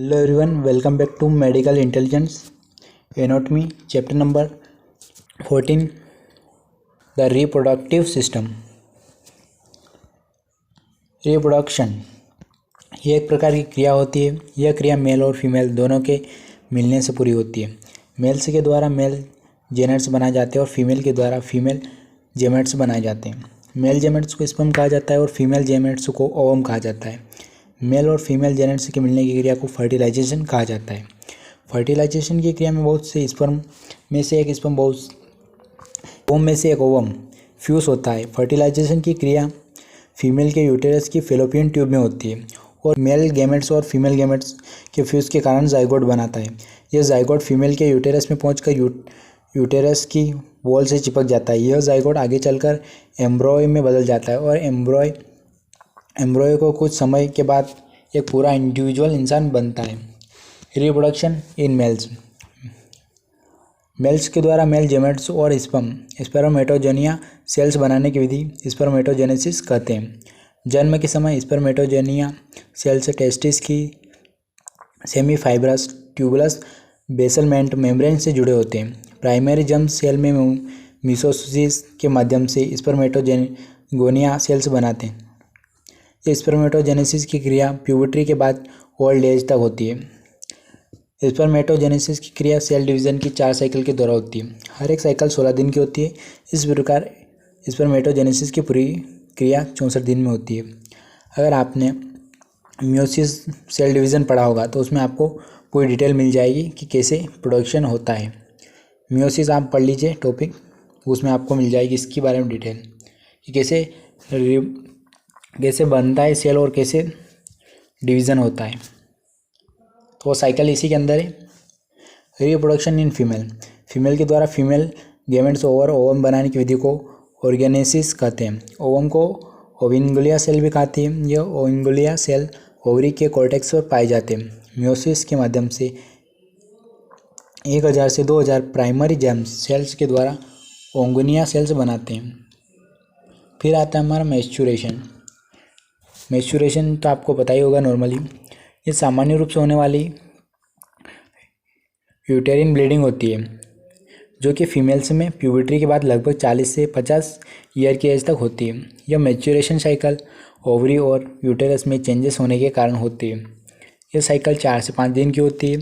Hello everyone, welcome back to Medical Intelligence Anatomy, chapter number 14, the reproductive system. Reproduction ये एक प्रकार की क्रिया होती है। यह क्रिया मेल और फीमेल दोनों के मिलने से पूरी होती है। मेल्स के द्वारा मेल जेनेट्स बनाए जाते हैं और फीमेल के द्वारा फीमेल जेमेट्स बनाए जाते हैं। मेल जेमेट्स को स्पर्म कहा जाता है और फीमेल जेमेट्स को ओवम कहा जाता है। मेल और फीमेल जेनेट्स के मिलने की क्रिया को फर्टिलाइजेशन कहा जाता है। फर्टिलाइजेशन की क्रिया में बहुत से स्पर्म में से एक स्पर्म ओवम में से एक ओवम फ्यूज होता है। फर्टिलाइजेशन की क्रिया फीमेल के यूटेरस की फेलोपियन ट्यूब में होती है और मेल गैमेट्स और फीमेल गैमेट्स के फ्यूज के कारण जाइगोट बनाता है। यह जाइगोट फीमेल के यूटेरस में पहुंचकर यूटेरस की वॉल से चिपक जाता है। यह जाइगोट आगे चलकर एम्ब्रॉय में बदल जाता है और एम्ब्रॉय को कुछ समय के बाद एक पूरा इंडिविजुअल इंसान बनता है। रिप्रोडक्शन इन मेल्स के द्वारा मेल जेमेट्स और स्पर्मेटोजेनिया सेल्स बनाने की विधि स्पर्मेटोजेनेसिस कहते हैं। जन्म के समय स्पर्मेटोजेनिया सेल्स टेस्टिस की सेमीफाइब्रस ट्यूबुलस बेसलमेंट मेम्ब्रेन से जुड़े होते हैं। प्राइमरी जर्म सेल में मिसोसिस के माध्यम से स्पर्मेटोजेनिया सेल्स बनाते हैं। ये स्पर्मेटोजेनेसिस की क्रिया प्यूबर्टी के बाद ओल्ड एज तक होती है। स्पर्मेटोजेनेसिस की क्रिया सेल डिवीज़न की 4 साइकिल के द्वारा होती है। हर एक साइकिल 16 दिन की होती है। इस प्रकार स्पर्मेटोजेनेसिस की पूरी क्रिया 64 दिन में होती है। अगर आपने मियोसिस सेल डिवीज़न पढ़ा होगा तो उसमें आपको पूरी डिटेल मिल जाएगी कि कैसे प्रोडक्शन होता है। मियोसिस आप पढ़ लीजिए टॉपिक, उसमें आपको मिल जाएगी इसके बारे में डिटेल कि कैसे बनता है सेल और कैसे डिवीज़न होता है। तो वो साइकिल इसी के अंदर है। रिप्रोडक्शन इन फीमेल के द्वारा फीमेल गैमेट्स ओवम बनाने की विधि को ऑर्गेनेसिस कहते हैं। ओवम को ओविंगुलिया सेल भी कहते हैं। यह ओविंगुलिया सेल ओवरी के कॉर्टेक्स पर पाए जाते हैं। मियोसिस के माध्यम से 1000 से 2000 प्राइमरी जर्म सेल्स के द्वारा ओंगुनिया सेल्स बनाते हैं। फिर आता है हमारा मैच्योरेशन तो आपको पता ही होगा। नॉर्मली ये सामान्य रूप से होने वाली यूटेरिन ब्लीडिंग होती है जो कि फीमेल्स में प्यूबर्टी के बाद लगभग 40 से 50 ईयर की एज तक होती है। यह मैच्योरेशन साइकिल ओवरी और यूटेरस में चेंजेस होने के कारण होती है। यह साइकिल 4 से 5 दिन की होती है।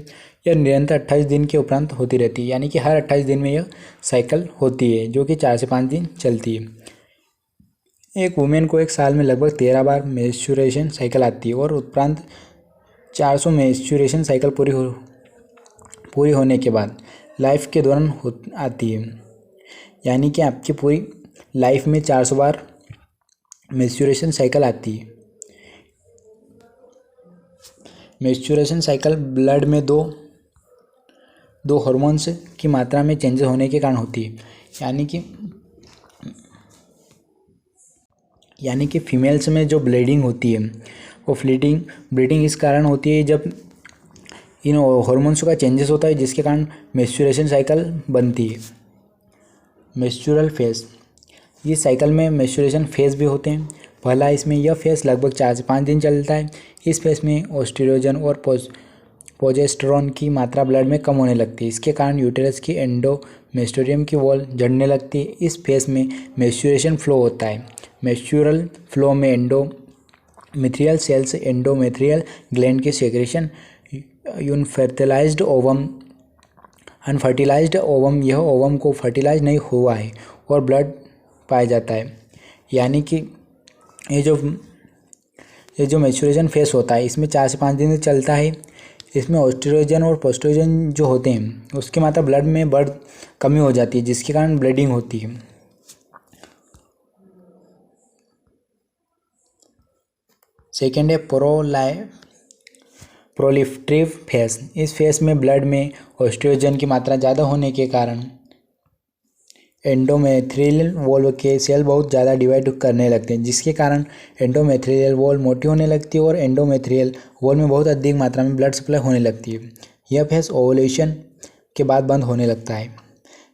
यह निरंतर 28 दिन के उपरांत होती रहती है, यानी कि हर 28 दिन में यह साइकिल होती है जो कि 4 से 5 दिन चलती है। एक वुमेन को एक साल में लगभग 13 बार मेंस्ट्रुएशन साइकिल आती है और उपरांत 400 मेंस्ट्रुएशन साइकिल पूरी होने के बाद लाइफ के दौरान आती है, यानी कि आपकी पूरी लाइफ में 400 बार मेंस्ट्रुएशन साइकिल आती है। मेंस्ट्रुएशन साइकिल ब्लड में दो हार्मोन्स की मात्रा में चेंजेस होने के कारण होती है, यानी कि फीमेल्स में जो ब्लीडिंग होती है वो ब्लीडिंग इस कारण होती है जब इन हार्मोन्स का चेंजेस होता है, जिसके कारण मेंस्ट्रुएशन साइकिल बनती है। मेंस्ट्रुअल फेज, इस साइकिल में मेंस्ट्रुएशन फेज भी होते हैं। पहला इसमें यह फेज लगभग 4 से 5 दिन चलता है। इस फेज में एस्ट्रोजन और प्रोजेस्टेरोन की मात्रा ब्लड में कम होने लगती है। इसके कारण यूटेरस की एंडोमेट्रियम की वॉल झड़ने लगती है। इस फेज में मेंस्ट्रुएशन फ्लो होता है। मेंस्ट्रुअल फ्लो में एंडोमेट्रियल सेल्स एंडोमेट्रियल ग्लैंड के सेक्रेशन अनफर्टिलाइज्ड ओवम यह ओवम को फर्टिलाइज नहीं हुआ है और ब्लड पाया जाता है। यानी कि ये जो मैच्योरेशन फेस होता है इसमें 4 से 5 दिन चलता है। इसमें एस्ट्रोजन और प्रोजेस्टेरोन जो होते हैं उसकी मात्रा ब्लड में कमी हो जाती है, जिसके कारण ब्लीडिंग होती है। सेकेंड है प्रोलिफरेटिव फेज। इस फेज में ब्लड में एस्ट्रोजन की मात्रा ज़्यादा होने के कारण एंडोमेट्रियल वॉल के सेल बहुत ज़्यादा डिवाइड करने लगते हैं, जिसके कारण एंडोमेट्रियल वॉल मोटी होने लगती है और एंडोमेट्रियल वॉल में बहुत अधिक मात्रा में ब्लड सप्लाई होने लगती है। यह फेज ओवुलेशन के बाद बंद होने लगता है।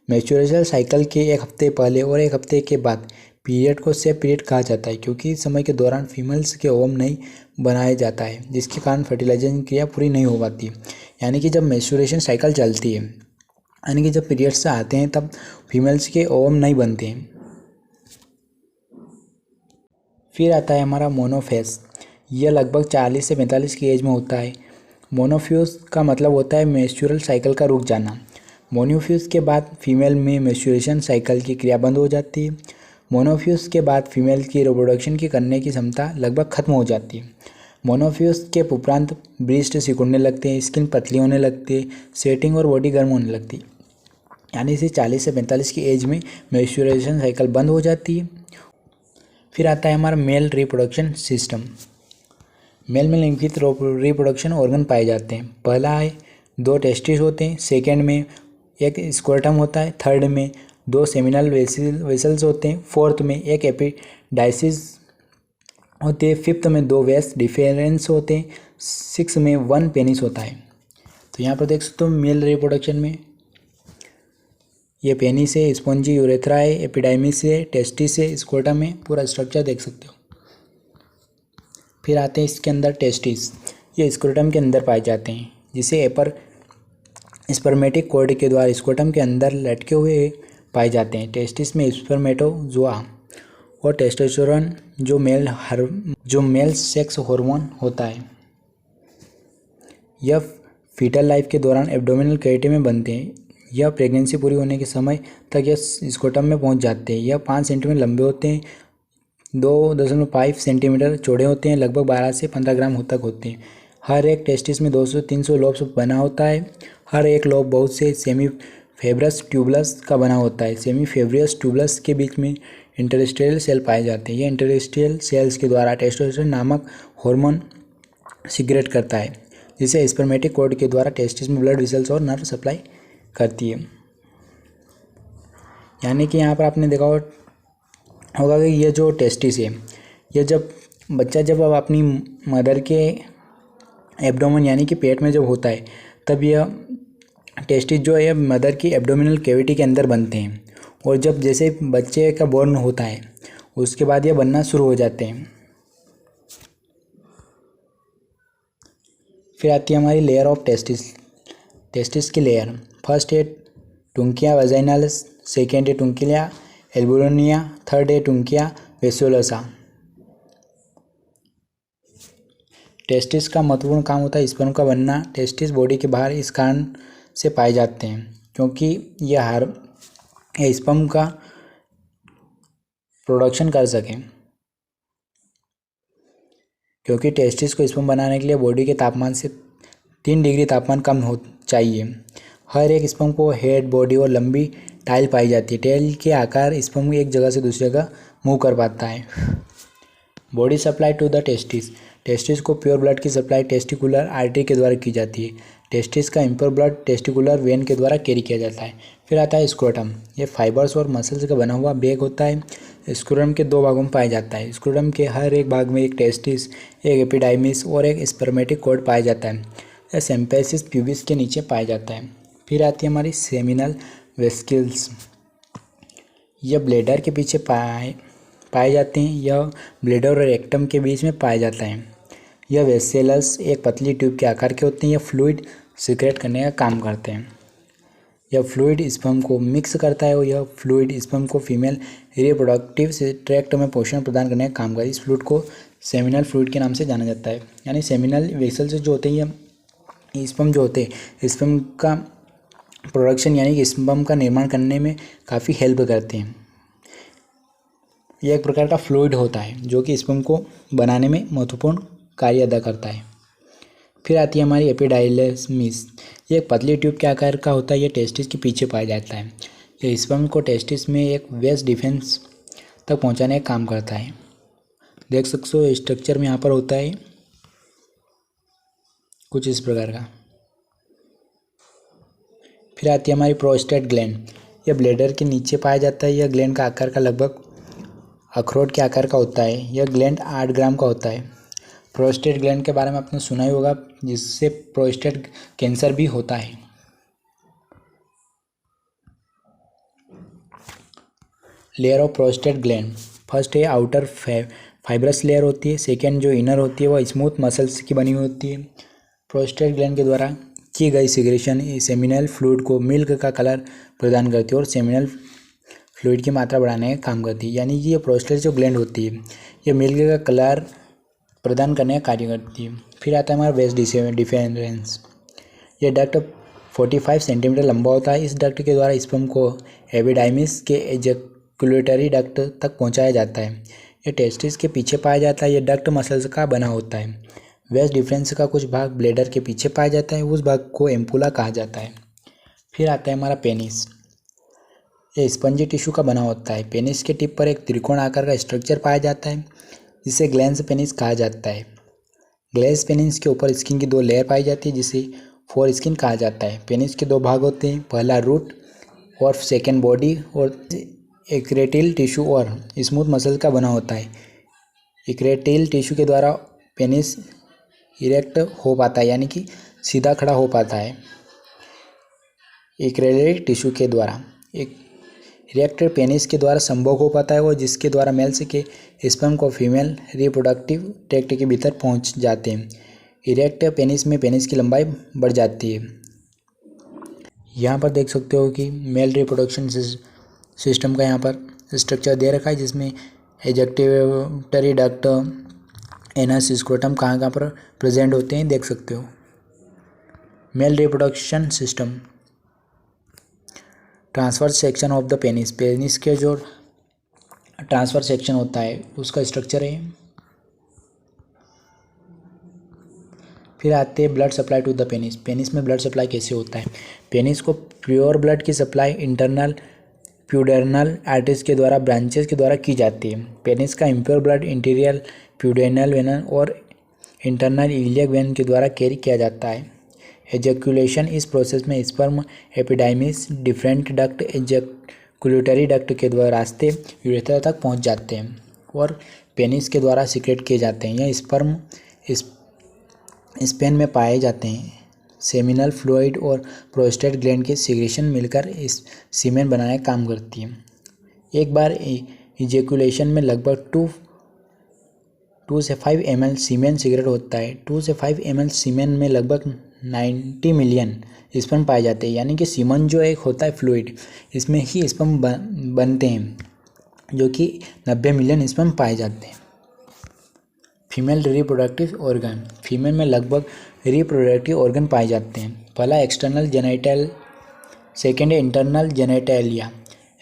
मैच्योरेशन साइकिल के 1 हफ्ते पहले और 1 हफ्ते के बाद पीरियड को सेफ पीरियड कहा जाता है क्योंकि इस समय के दौरान फीमेल्स के ओवम नहीं बनाया जाता है, जिसके कारण फर्टिलाइजेशन क्रिया पूरी नहीं हो पाती। यानी कि जब मेंस्ट्रुएशन साइकिल चलती है, यानी कि जब पीरियड्स आते हैं तब फीमेल्स के ओवम नहीं बनते हैं। फिर आता है हमारा मोनोफेज। यह लगभग 40 से 45 की एज में होता है। मोनोफ्यूज का मतलब होता है मेंस्ट्रुअल साइकिल का रुक जाना। मोनोफ्यूज के बाद फीमेल में मेंस्ट्रुएशन साइकिल की क्रिया बंद हो जाती है। मोनोफ्यूज के बाद फीमेल की रिप्रोडक्शन की करने की क्षमता लगभग खत्म हो जाती है। मोनोफ्यूज के उपरांत ब्रेस्ट सिकुड़ने लगते हैं, स्किन पतली होने लगती है, स्वेटिंग और बॉडी गर्म होने लगती है। यानी इसे 40 से 45 की एज में मेंस्ट्रुएशन साइकिल बंद हो जाती है। फिर आता है हमारा मेल रिप्रोडक्शन सिस्टम। मेल में निम्नलिखित रिप्रोडक्शन ऑर्गन पाए जाते हैं। पहला है 2 टेस्टिस होते हैं, सेकेंड में एक स्क्रोटम होता है, थर्ड में 2 सेमिनल वेसल्स होते हैं, फोर्थ में एक एपिडाइसिस होते हैं, फिफ्थ में 2 वेस डिफरेंस होते हैं, सिक्स में 1 पेनिस होता है। तो यहाँ पर देख सकते हो मेल रिप्रोडक्शन में ये पेनिस है, स्पॉन्जी यूरेथ्रा है, एपिडाइमिस है, टेस्टिस है, स्क्रोटम है, पूरा स्ट्रक्चर देख सकते हो। फिर आते हैं इसके अंदर टेस्टिस। ये स्क्रोटम के अंदर पाए जाते हैं, जिसे एपर स्पर्मेटिक कॉर्ड के द्वारा स्क्रोटम के अंदर लटके हुए पाए जाते हैं। टेस्टिस में स्पर्मेटोजोआ और टेस्टोस्टेरोन जो मेल सेक्स हार्मोन होता है, यह फीटल लाइफ के दौरान एब्डोमिनल कैविटी में बनते हैं। यह प्रेगनेंसी पूरी होने के समय तक यह स्क्रोटम में पहुंच जाते हैं। यह 5 सेंटीमीटर लंबे होते हैं, 2.5 सेंटीमीटर चौड़े होते हैं, लगभग 12 से 15 ग्राम तक होते हैं। हर एक टेस्टिस में 200 से 300 लोब्स बना होता है। हर एक लोब बहुत से सेमी फेब्रस ट्यूबुलस का बना होता है। सेमी फेब्रियस ट्यूबुलस के बीच में इंटरस्टिशियल सेल पाए जाते हैं। यह इंटरस्टिशियल सेल्स के द्वारा टेस्टोस्टेरोन नामक हार्मोन सीक्रेट करता है, जिसे स्पर्मेटिक कॉर्ड के द्वारा टेस्टिस में ब्लड वेसल्स और नर्व सप्लाई करती है। यानी कि यहाँ पर आपने देखा होगा कि ये जो टेस्टिस है, ये जब बच्चा जब अब अपनी मदर के एब्डोमेन यानी कि पेट में जब होता है, तब यह टेस्टिस जो है मदर की एब्डोमिनल कैविटी के अंदर बनते हैं। और जब जैसे बच्चे का बॉर्न होता है, उसके बाद यह बनना शुरू हो जाते हैं। फिर आती है हमारी लेयर ऑफ टेस्टिस। टेस्टिस की लेयर, फर्स्ट है टुंकिया वजाइनालिस, सेकेंड है टुंकिया एल्बुलोनिया, थर्ड है टुंकिया वेसुलोसा। टेस्टिस का महत्वपूर्ण काम होता है स्पर्म का बनना। टेस्टिस बॉडी के बाहर इस कारण से पाए जाते हैं क्योंकि यह स्पर्म का प्रोडक्शन कर सकें। क्योंकि टेस्टिस को स्पर्म बनाने के लिए बॉडी के तापमान से 3 डिग्री तापमान कम हो चाहिए। हर एक स्पर्म को हेड, बॉडी और लंबी टाइल पाई जाती है। टेल के आकार स्पर्म एक जगह से दूसरी जगह मूव कर पाता है। Body supply to the testis. Testis को प्योर ब्लड की सप्लाई टेस्टिकुलर आर्टरी के द्वारा की जाती है। टेस्टिस का इम्प्योर ब्लड टेस्टिकुलर वेन के द्वारा कैरी किया जाता है। फिर आता है स्क्रोटम। ये फाइबर्स और मसल्स का बना हुआ बैग होता है। स्क्रोटम के 2 भागों में पाया जाता है। स्क्रोटम के हर एक भाग में एक टेस्टिस, एक एपिडाइमिस और एक स्पर्मेटिक कॉर्ड पाया जाता है। यह सिम्पेसिस प्यूबिस के नीचे पाया जाता है। फिर आती है हमारी सेमिनल वेसिकल्स। यह ब्लैडर के पीछे पाए जाते हैं। यह ब्लैडर और रेक्टम के बीच में पाया जाता है। यह वेसेलस एक पतली ट्यूब के आकार के होते हैं। यह फ्लूइड सीक्रेट करने का काम करते हैं। यह फ्लूइड स्पर्म को मिक्स करता है और यह फ्लूइड स्पर्म को फीमेल रिप्रोडक्टिव ट्रैक्ट में पोषण प्रदान करने का काम करता है। इस फ्लूइड को सेमिनल फ्लूइड के नाम से जाना जाता है। यानी सेमिनल वेसल्स जो होते हैं, ये स्पर्म जो होते हैं, स्पर्म का प्रोडक्शन यानी कि स्पर्म का निर्माण करने में काफ़ी हेल्प करते हैं। यह एक प्रकार का फ्लूइड होता है जो कि स्पर्म को बनाने में महत्वपूर्ण कार्य अदा करता है। फिर आती है हमारी एपिडाइमिस। ये एक पतली ट्यूब के आकार का होता है। यह टेस्टिस के पीछे पाया जाता है। यह स्पर्म को टेस्टिस में एक वेस डिफेंस तक पहुंचाने का काम करता है। देख सकते हो स्ट्रक्चर में यहाँ पर होता है कुछ इस प्रकार का। फिर आती है हमारी प्रोस्टेट ग्लैंड। यह ब्लैडर के नीचे पाया जाता है। यह ग्लैंड का आकार का लगभग अखरोट के आकार का होता है। यह ग्लैंड 8 ग्राम का होता है। प्रोस्टेट ग्लैंड के बारे में आपने सुना ही होगा, जिससे प्रोस्टेट कैंसर भी होता है। Layer of prostate gland. First है आउटर फाइब्रस लेयर होती है, सेकेंड जो इनर होती है वो स्मूथ मसल्स की बनी हुई होती है। प्रोस्टेट ग्लैंड के द्वारा की गई सिक्रेशन सेमिनल फ्लूइड को मिल्क का कलर प्रदान करती है और सेमिनल फ्लूइड की मात्रा बढ़ाने का काम करती है। यानी कि ये प्रोस्टेट जो ग्लैंड होती है ये मिल्क का कलर प्रदान करने का कार्य करती है। फिर आता है हमारा वेस्ट डिफरेंस। ये डक्ट 45 सेंटीमीटर लंबा होता है। इस डक्ट के द्वारा स्पर्म को एपिडाइमिस के एजैकुलेटरी डक्ट तक पहुंचाया जाता है। ये टेस्टिस के पीछे पाया जाता है। ये डक्ट मसल्स का बना होता है। वेस्ट डिफरेंस का कुछ भाग ब्लेडर के पीछे पाया जाता है, उस भाग को एम्पुला कहा जाता है। फिर आता है हमारा पेनिस। ये स्पंजी टिश्यू का बना होता है। पेनिस के टिप पर एक त्रिकोण आकार का स्ट्रक्चर पाया जाता है जिसे ग्लैंस पेनिस कहा जाता है। ग्लैंस पेनिस के ऊपर स्किन की 2 लेयर पाई जाती है जिसे फोर स्किन कहा जाता है। पेनिस के 2 भाग होते हैं, पहला रूट और सेकेंड बॉडी, और एक्रेटिल टिश्यू और स्मूथ मसल का बना होता है। एक्रेटिल टिश्यू के द्वारा पेनिस इरेक्ट हो पाता है, यानी कि सीधा खड़ा हो पाता है। एक्रेटिल टिश्यू के द्वारा एक इरेक्ट पेनिस के द्वारा संभोग हो पाता है और जिसके द्वारा मेल्स के स्पर्म को फीमेल रिप्रोडक्टिव ट्रैक्ट के भीतर पहुंच जाते हैं। इरेक्ट पेनिस में पेनिस की लंबाई बढ़ जाती है। यहाँ पर देख सकते हो कि मेल रिप्रोडक्शन सिस्टम का यहाँ पर स्ट्रक्चर दे रखा है जिसमें एजैक्युलेटरी डक्ट, एनस, स्क्रोटम कहाँ पर प्रेजेंट होते हैं देख सकते हो। Male reproduction system. Transfer section of the penis. Penis के जो ट्रांसफर सेक्शन होता है उसका स्ट्रक्चर है। फिर आते हैं blood supply to the penis. Penis में ब्लड सप्लाई कैसे होता है। पेनिस को प्योर ब्लड की सप्लाई इंटरनल प्यूडेरनल आर्टरीज के द्वारा ब्रांचेस के द्वारा की जाती है। पेनिस का इम्प्योर ब्लड इंटीरियर प्यूडेरनल वेन और इंटरनल इलियक वेन के द्वारा कैरी किया जाता है। एजैक्यूलेशन इस प्रोसेस में sperm epididymis different duct एजैक्युलेटरी duct के द्वारा रास्ते यूरेथ्रा तक पहुंच जाते हैं और पेनिस के द्वारा सिक्रेट किए जाते हैं। यह स्पर्म स्पेन में पाए जाते हैं। सेमिनल फ्लूइड और प्रोस्टेट ग्लैंड की सिक्रेशन मिलकर इस सीमेन बनाने का काम करती है। एक बार इजैक्यूलेशन में लगभग 2 से 5 ml सीमेन सिगरेट होता है। 2 से 5 ml सीमेन में लगभग 90 मिलियन स्पर्म पाए जाते हैं। यानी कि सीमन जो एक होता है फ्लूइड, इसमें ही स्पर्म बनते हैं जो कि 90 मिलियन स्पर्म पाए जाते हैं। Female reproductive organ. फीमेल में लगभग रिप्रोडक्टिव ऑर्गन पाए जाते हैं। पहला एक्सटर्नल जेनिटल, सेकेंड है इंटरनल जेनिटेलिया।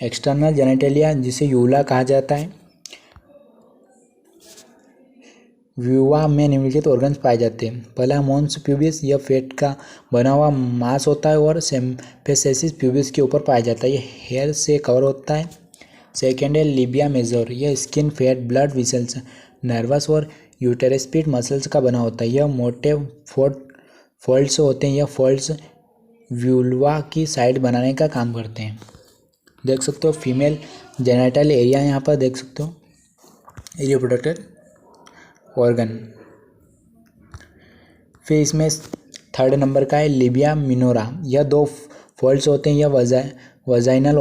एक्सटर्नल जेनिटेलिया जिसे यूला कहा जाता है। व्यूवा में निम्नलिखित ऑर्गन्स पाए जाते हैं। पहला मोन्स प्यूबिस, यह फेट का बना हुआ मांस होता है और सेम्फेसिस प्यूबिस के ऊपर पाया जाता है। यह हेयर से कवर होता है। सेकेंड है लिबिया मेजर, यह skin, fat, blood vessels, nervous और यूटेरस्पिड मसल्स का बना होता है। यह मोटे फोल्ड्स होते हैं। यह फोल्ड्स व्यूल्वा की साइड बनाने का काम करते हैं। देख सकते हो फीमेल जेनिटल एरिया यहाँ पर देख सकते हो, रिप्रोडक्टिव ऑर्गन। फिर इसमें 3rd नंबर का है लिबिया मिनोरा। यह 2 फोल्ड्स होते हैं। यह वजाइनल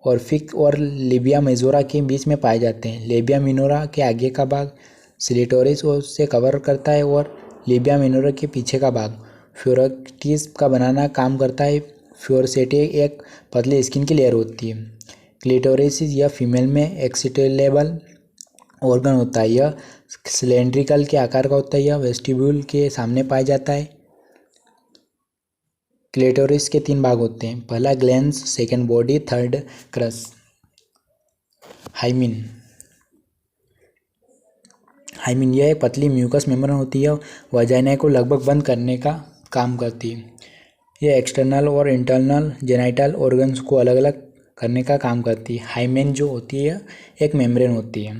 ऑर्फिक और लिबिया मेजोरा के बीच में पाए जाते हैं। लिबिया मिनोरा के आगे का भाग सिलिटोरिस से कवर करता है और लिबिया मिनोरा के पीछे का भाग फ्योरेटिस का बनाना काम करता है। फ्योरेसेटी एक पतली स्किन की लेयर होती है। क्लिटोरिस यह फीमेल में एक्सिटेलेबल ऑर्गन होता है। यह सिलेंड्रिकल के आकार का होता है। यह वेस्टिब्यूल के सामने पाया जाता है। क्लिटोरिस के 3 भाग होते हैं, पहला glans, second body, third crus. Hymen यह एक पतली म्यूकस मेम्ब्रेन होती है। वजाइना को लगभग बंद करने का काम करती है। यह एक्सटर्नल और इंटरनल जेनिटल ऑर्गन्स को अलग अलग करने का काम करती है। हाइमेन जो होती है एक मेम्ब्रेन होती है।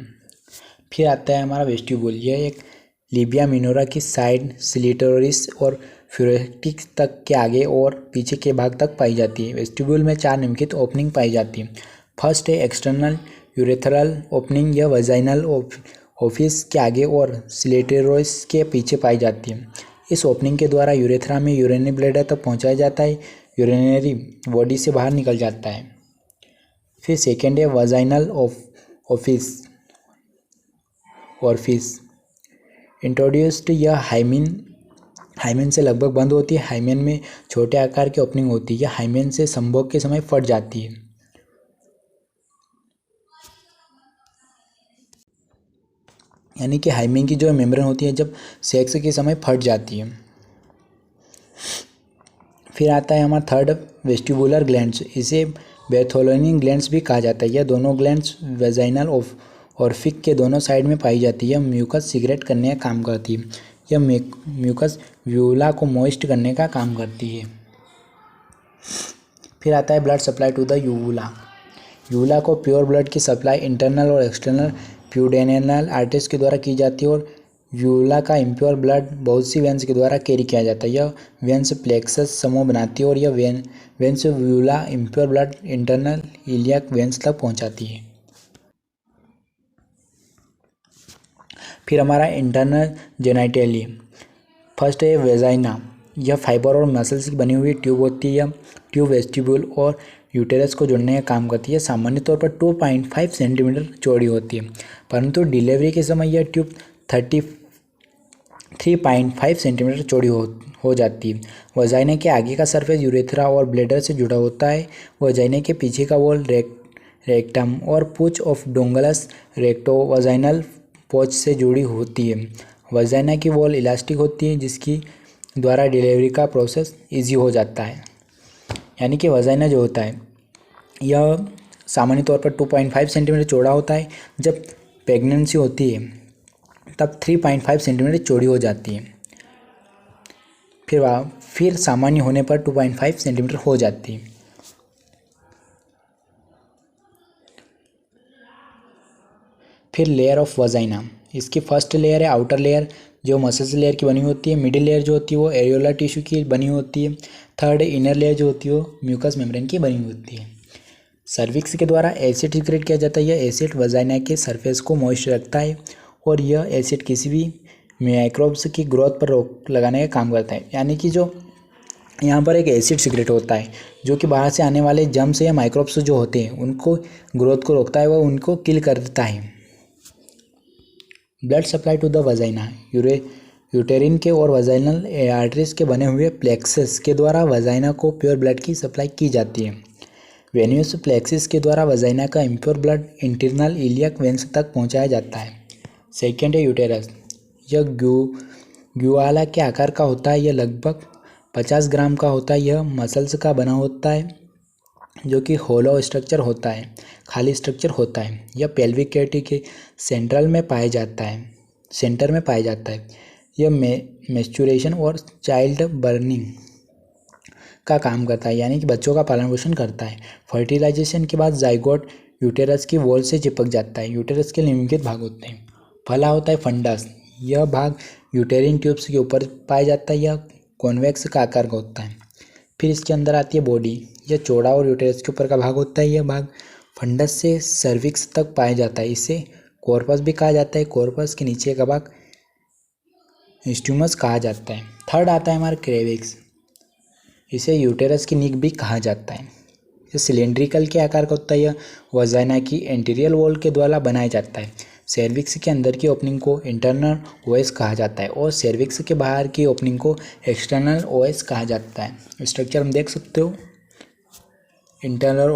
फिर आता है हमारा वेस्टिब्यूल। यह एक लिबिया मिनोरा की साइड सिलिटोरिस और फ्यूरेटिस तक के आगे और पीछे के भाग तक पाई जाती है। वेस्टिब्यूल में 4 निम्नलिखित ओपनिंग पाई जाती है। फर्स्ट है एक्सटर्नल यूरेथ्रल ओपनिंग। यह वजाइनल ऑफिस के आगे और सिलिटोरिस के पीछे पाई जाती है। इस ओपनिंग के द्वारा यूरेथ्रा में यूरिनरी ब्लैडर तक पहुंचाया जाता है। यूरिनरी बॉडी से बाहर निकल जाता है। फिर सेकेंड है वजाइनल ऑफिस। Orifice introduced. यह हाइमेन से लगभग बंद होती है। हाइमेन में छोटे आकार की ओपनिंग होती है। यह हाइमेन से संभोग के समय फट जाती है, यानी कि हाइमेन की जो मेम्ब्रेन होती है जब सेक्स के समय फट जाती है। फिर आता है हमारा थर्ड, वेस्टिबुलर ग्लैंड्स। इसे बैर्थोलोनी ग्लैंड्स भी कहा जाता है। यह दोनों ग्लैंड्स वेजाइनल ऑर्फिक के दोनों साइड में पाई जाती है। यह म्यूकस सीक्रेट करने का काम करती है। यह म्यूकस व्यूला को मॉइस्ट करने का काम करती है। फिर आता है blood supply to the vulva. Vulva को प्योर ब्लड की सप्लाई इंटरनल और एक्सटर्नल प्यूडेनेल आर्टरीज के द्वारा की जाती है और यूवुला का इम्प्योर ब्लड बहुत सी वेंस के द्वारा कैरी किया जाता है। यह वेंस प्लेक्सस समूह बनाती है और यह veins vulva impure blood internal iliac veins तक पहुंचाती है। फिर हमारा इंटरनल जेनाइटली। फर्स्ट है वेजाइना। यह फाइबर और मसल्स की बनी हुई ट्यूब होती है। यह ट्यूब वेस्टिब्यूल और यूटेरस को जोड़ने का काम करती है। सामान्य तौर पर 2.5 सेंटीमीटर चौड़ी होती है, परंतु डिलीवरी के समय यह ट्यूब 3.5 सेंटीमीटर चौड़ी हो जाती है। वजाइना के आगे का सरफेस यूरेथ्रा और ब्लैडर से जुड़ा होता है। वजाइना के पीछे का वॉल रेक्टम और पूंछ ऑफ डोंगलस रेक्टो वजाइनल पोच से जुड़ी होती है। वजाइना की वॉल इलास्टिक होती है, जिसकी द्वारा डिलीवरी का प्रोसेस इजी हो जाता है। यानी कि वजाइना जो होता है यह सामान्य तौर पर 2.5 सेंटीमीटर चौड़ा होता है। जब प्रेगनेंसी होती है तब 3.5 सेंटीमीटर चौड़ी हो जाती है। फिर सामान्य होने पर 2.5 सेंटीमीटर हो जाती है। फिर लेयर ऑफ वजाइना। इसकी फर्स्ट लेयर है आउटर लेयर, जो मसल्स लेयर की बनी होती है। मिडिल लेयर जो होती है वो एरियोला टिश्यू की बनी होती है। थर्ड इनर लेयर जो होती है वो म्यूकस मेम्ब्रेन की बनी होती है। सर्विक्स के द्वारा एसिड सीक्रेट किया जाता है। यह एसिड वजाइना के सरफेस को मॉइस्ट रखता है और यह एसिड किसी भी माइक्रोब्स की ग्रोथ पर रोक लगाने का काम करता है। यानी कि जो यहाँ पर एक एसिड सीक्रेट होता है जो कि बाहर से आने वाले जर्म्स या माइक्रोब्स जो होते हैं उनको ग्रोथ को रोकता है, वह उनको किल कर देता है। Blood supply to the vagina. Uterine के और वजाइनल आर्टरीज के बने हुए प्लेक्सस के द्वारा वजाइना को प्योर ब्लड की सप्लाई की जाती है। वेन्यूस प्लेक्सिस के द्वारा वजाइना का impure blood internal iliac veins तक पहुंचाया जाता है। सेकेंड है यूटेरस। यह ग्यूआला के आकार का होता है। यह लगभग 50 ग्राम का होता है। यह मसल्स का बना होता है जो कि होलो स्ट्रक्चर होता है, खाली स्ट्रक्चर होता है। यह पेल्विक कैविटी के सेंटर में पाया जाता है। यह मेस्चुरेशन और चाइल्ड बर्निंग का काम करता है, यानी कि बच्चों का पालन पोषण करता है। फर्टिलाइजेशन के बाद जाइगोट यूटेरस की वॉल से चिपक जाता है। यूटेरस के निम्नलिखित भाग होते हैं। पहला होता है फंडस। यह भाग यूटेरिन ट्यूब्स के ऊपर पाया जाता है। यह कॉन्वेक्स का आकार का होता है। फिर इसके अंदर आती है बॉडी। यह चौड़ा और यूटेरस के ऊपर का भाग होता है। यह भाग फंडस से सर्विक्स तक पाया जाता है। इसे कॉर्पस भी कहा जाता है। कॉर्पस के नीचे का भाग स्ट्यूमस कहा जाता है। थर्ड आता है हमारा क्रेविक्स। इसे यूटेरस की निक भी कहा जाता है। यह सिलेंड्रिकल के आकार का होता है। यह वजाइना की एंटीरियर वॉल के द्वारा बनाया जाता है। सर्विक्स के अंदर की ओपनिंग को इंटरनल ओएस कहा जाता है और सर्विक्स के बाहर की ओपनिंग को एक्सटर्नल ओएस कहा जाता है। स्ट्रक्चर हम देख सकते हो, internal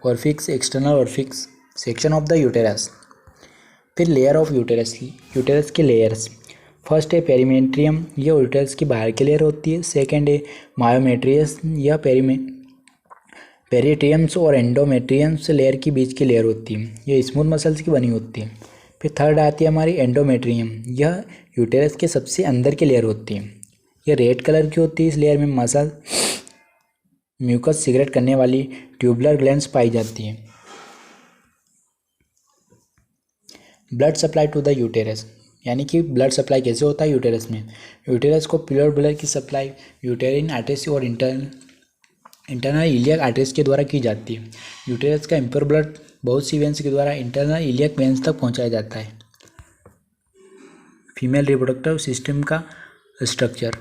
orifice, external orifice, section of the uterus. फिर लेयर ऑफ यूटेरस। यूटेरस के लेयर्स। फर्स्ट है पेरीमेट्रियम। यह यूटेरस की बाहर की लेयर होती है। सेकेंड है मायोमेट्रियस। यह पेरिट्रियम्स और एंडोमेट्रियम्स लेयर की बीच की लेयर होती है। यह स्मूथ मसल्स की बनी होती है। फिर थर्ड आती है हमारी एंडोमेट्रियम। यह यूटेरस के सबसे अंदर की लेयर होती है। यह रेड कलर की होती है। इस लेयर में मसल म्यूकस सीक्रेट करने वाली ट्यूबुलर ग्लैंड्स पाई जाती हैं। Blood supply to the uterus, यानी कि ब्लड सप्लाई कैसे होता है यूटेरस में। यूटेरस को प्योर ब्लड की सप्लाई यूटेरिन आर्टरीज और इंटरनल इलियक आर्टरीज के द्वारा की जाती है। यूटेरस का इम्प्योर ब्लड बहुत सी वेंस के द्वारा इंटरनल इलियक वेंस तक पहुंचाया जाता है। फीमेल रिप्रोडक्टिव सिस्टम का structure.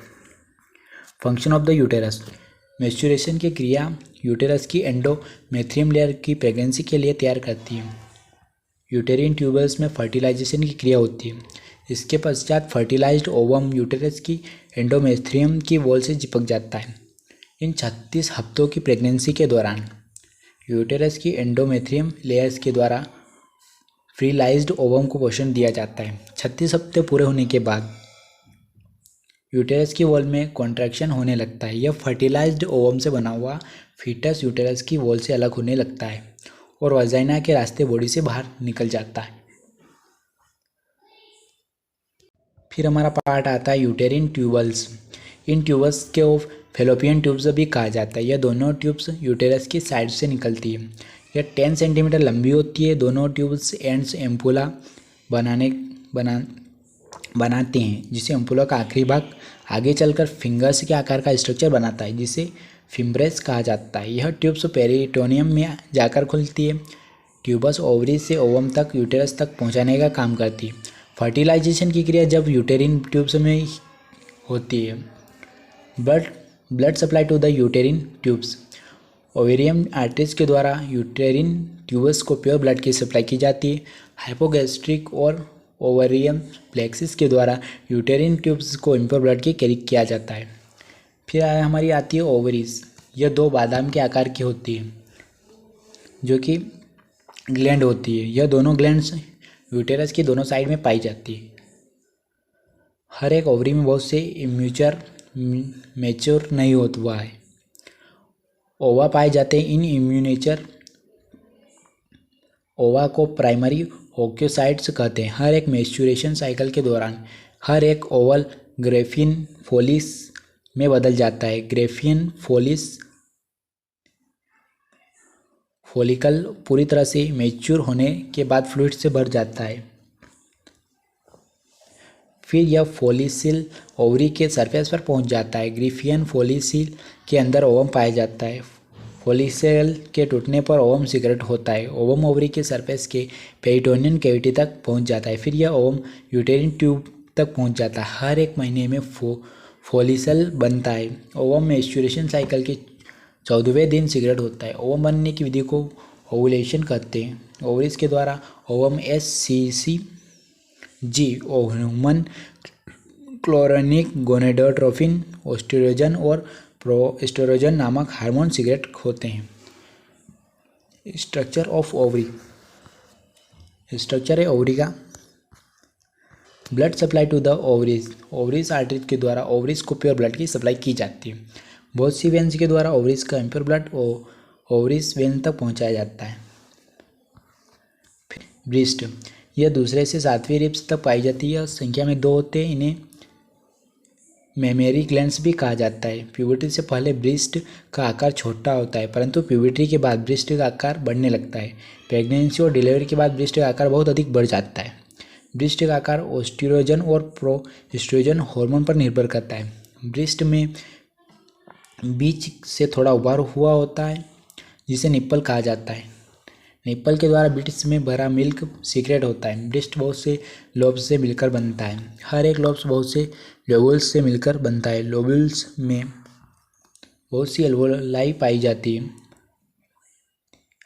Function of the uterus. Menstruation की क्रिया यूटेरस की एंडोमेट्रियम लेयर की प्रेगनेंसी के लिए तैयार करती है। यूटेरिन ट्यूबल्स में फर्टिलाइजेशन की क्रिया होती है। इसके पश्चात फर्टिलाइज्ड ओवम यूटेरस की एंडोमेट्रियम की वॉल से चिपक जाता है। इन 36 हफ्तों की प्रेगनेंसी के दौरान यूटेरस की एंडोमेट्रियम लेयर्स के द्वारा फ्रीलाइज्ड ओवम को पोषण दिया जाता है। 36 हफ्ते पूरे होने के बाद यूटेरस की वॉल में कॉन्ट्रैक्शन होने लगता है। यह फर्टिलाइज्ड ओवम से बना हुआ फीटस यूटेरस की वॉल से अलग होने लगता है और वजाइना के रास्ते बॉडी से बाहर निकल जाता है। फिर हमारा पार्ट आता है यूटेरिन ट्यूबल्स। इन ट्यूबल्स को फेलोपियन ट्यूब्स भी कहा जाता है। यह दोनों ट्यूब्स यूटेरस की साइड से निकलती है। यह 10 सेंटीमीटर लंबी होती है। दोनों ट्यूब्स एंड्स एम्पुला बनाते हैं, जिसे एम्पुला का आखिरी भाग आगे चलकर फिंगर्स के आकार का स्ट्रक्चर बनाता है, जिसे फिम्ब्रेस कहा जाता है। यह ट्यूब्स पेरिटोनियम में जाकर खुलती है। ट्यूबस ओवरी से ओवम तक यूटेरस तक पहुंचाने का काम करती है। फर्टिलाइजेशन की क्रिया जब यूटेरिन ट्यूब्स में होती है। Blood supply to the uterine tubes. Ovarian arteries के द्वारा यूटेरिन ट्यूब्स को प्योर ब्लड की सप्लाई की जाती है। हाइपोगैस्ट्रिक और ओवेरियम प्लेक्सिस के द्वारा यूटेरिन ट्यूब्स को इम्प्योर ब्लड की कैरी किया जाता है। फिर हमारी आती है ओवरीज। यह 2 बादाम के आकार की होती है, जो कि ग्लैंड होती है। यह दोनों ग्लैंड्स यूटेरस की दोनों साइड में पाई जाती है। हर एक ओवरी में बहुत से मैच्योर नहीं होता हुआ है ओवा पाए जाते हैं। इन इम्यूनेचर ओवा को प्राइमरी ओक्योसाइट्स कहते हैं। हर एक मैच्योरेशन साइकिल के दौरान हर एक ओवल ग्रेफिन फोलिस में बदल जाता है। ग्रेफिन फोलिकल पूरी तरह से मैच्योर होने के बाद फ्लूइड से भर जाता है। फिर यह फोलिसिल ओवरी के सरफेस पर पहुंच जाता है। ग्रिफियन फोलिसिल के अंदर ओवम पाया जाता है। फोलिसेल के टूटने पर ओवम सिगरेट होता है। ओवम ओवरी के सरफेस के पेरिटोनियन कैविटी तक पहुंच जाता है। फिर यह ओवम यूटेरिन ट्यूब तक पहुंच जाता है। हर एक महीने में फोलिसल बनता है। ओवम मैच्योरेशन साइकिल के 14वें दिन सिगरेट होता है। ओवम बनने की विधि को ओवुलेशन कहते हैं। ओवरीज के द्वारा ovum SCCG human chorionic gonadotropin oestrogen और प्रोस्टेरोजन नामक हार्मोन सिगरेट होते हैं। Structure of ovary. स्ट्रक्चर है ओवरी का। Blood supply to the ovaries. Ovaries arteries के द्वारा ओवरीज को प्योर ब्लड की सप्लाई की जाती है। बहुत सी वेन्स के द्वारा ओवरीज का इम्प्योर ब्लड ओवरीज वेन तक पहुंचाया जाता है। ब्रेस्ट। यह दूसरे से 7वीं रिब्स तक पाई जाती है। संख्या में 2 होते हैं। इन्हें मेमरी ग्लैंड्स भी कहा जाता है। प्यूबर्टी से पहले ब्रेस्ट का आकार छोटा होता है, परंतु प्यूबर्टी के बाद ब्रेस्ट का आकार बढ़ने लगता है। प्रेगनेंसी और डिलीवरी के बाद ब्रेस्ट का आकार बहुत अधिक बढ़ जाता है। ब्रेस्ट का आकार ओस्ट्रोजन और प्रोस्टेरोजन हार्मोन पर निर्भर करता है। ब्रेस्ट में बीच से थोड़ा उभार हुआ होता है, जिसे निप्पल कहा जाता है। निप्पल के द्वारा ब्रेस्ट में भरा मिल्क सीक्रेट होता है। ब्रेस्ट बहुत से लोब्स से मिलकर बनता है। हर एक लोब्स बहुत से लोबुल्स से मिलकर बनता है। लोबुल्स में बहुत सी एल्वोलाई पाई जाती है।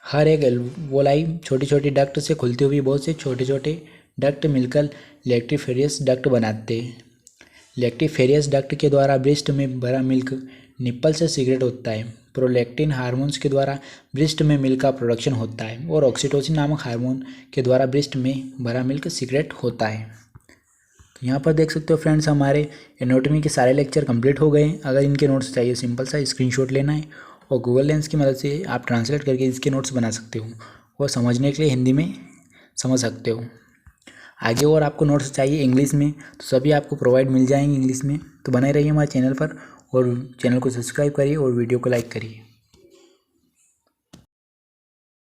हर एक एल्वोलाई छोटी छोटी डक्ट से खुलती हुई बहुत से छोटे छोटे डक्ट मिलकर लैक्टिफेरियस डक्ट बनाते हैं। लैक्टिफेरियस डक्ट के द्वारा ब्रेस्ट में भरा मिल्क निप्पल से सीक्रेट होता है। प्रोलैक्टिन हार्मोन्स के द्वारा ब्रेस्ट में मिल्क का प्रोडक्शन होता है और ऑक्सीटोसिन नामक हार्मोन के द्वारा ब्रेस्ट में भरा मिल्क सीक्रेट होता है। तो यहाँ पर देख सकते हो फ्रेंड्स, हमारे एनाटॉमी के सारे लेक्चर कंप्लीट हो गए हैं। अगर इनके नोट्स चाहिए, सिंपल सा स्क्रीनशॉट लेना है और गूगल लेंस की मदद से आप ट्रांसलेट करके इसके नोट्स बना सकते हो और समझने के लिए हिंदी में समझ सकते हो। आगे और आपको नोट्स चाहिए इंग्लिश में, तो सभी आपको प्रोवाइड मिल जाएंगे इंग्लिश में। तो बने रहिए हमारे चैनल पर और चैनल को सब्सक्राइब करिए और वीडियो को लाइक करिए।